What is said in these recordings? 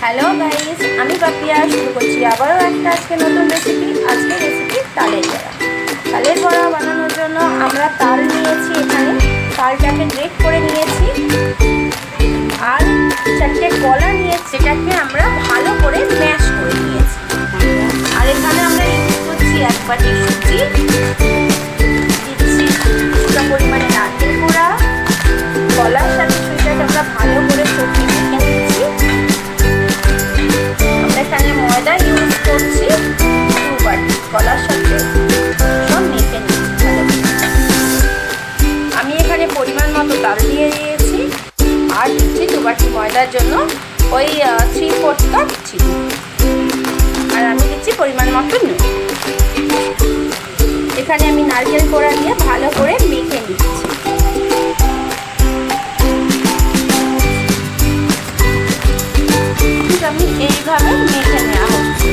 Hello guys, আমি পাপিয়া শুরু করছি আবারও একটা আজকে নতুন রেসিপি। আজকে রেসিপি তালের বড়া। তালের বড়া বানানোর জন্য আমরা তাল নিয়েছি, এখানে তালটাকে গ্রেট করে নিয়েছি আর 4টে কলা নিয়েছি, যেটাকে আমরা ভালো করে ম্যাশ করে নিয়েছি। আর এখানে আমরা ইউজ করছি 1 বাটি সুজি, দিচ্ছি কিছুটা পরিমাণে নারকেল কোড়া, কলার সাথে সুজিটাকে আমরা ভালো করে সবজি মেখে নিচ্ছি। আমরা এখানে ময়দা ইউজ করছি 2 বাটি, কলার সাথে সব মেখে নিচ্ছি ভালো। আমি এখানে পরিমাণ মতো তাল দিয়ে দিয়েছি আর দিচ্ছি 2 বাটি ময়দার জন্য ওই 3/4 কাপ চিনি, আর আমি দিচ্ছি পরিমাণ মতো নুন। এখানে আমি নারকেল কোড়া দিয়ে ভালো করে মেখে নিচ্ছি। আমি এইভাবে মেখে নেওয়া হচ্ছে,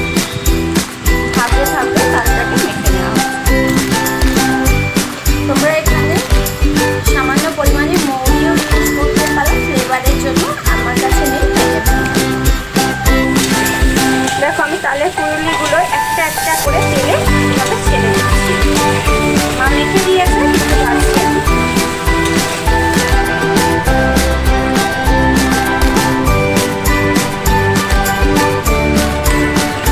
ধাপে ধাপে তালটাকে মেখে নেওয়া হচ্ছে। তোমরা এখানে সামান্য পরিমাণে মৌরিও ইউজ করতে পারো ফ্লেভারের জন্য, আমার কাছে নেই। দেখো আমি তালের ফুলুলিগুলো একটা একটা করে তেলে এভাবে ছেড়ে দিচ্ছি। মা মেখে দিয়েছে, কিছু ভাজছি আমি।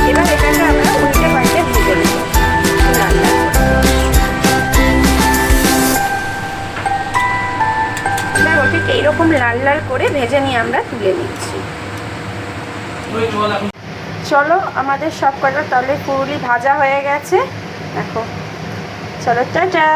এবার এটাকে আমরা উল্টে পাল্টে ভেজে নেব লাল লাল করে। দেখো ঠিক এইরকম লাল লাল করে ভেজে নিয়ে আমরা তুলে নিচ্ছি। চলো, আমাদের সব কটা তালের ফুলুলি ভাজা হয়ে গেছে। দেখো, চলো টাটা।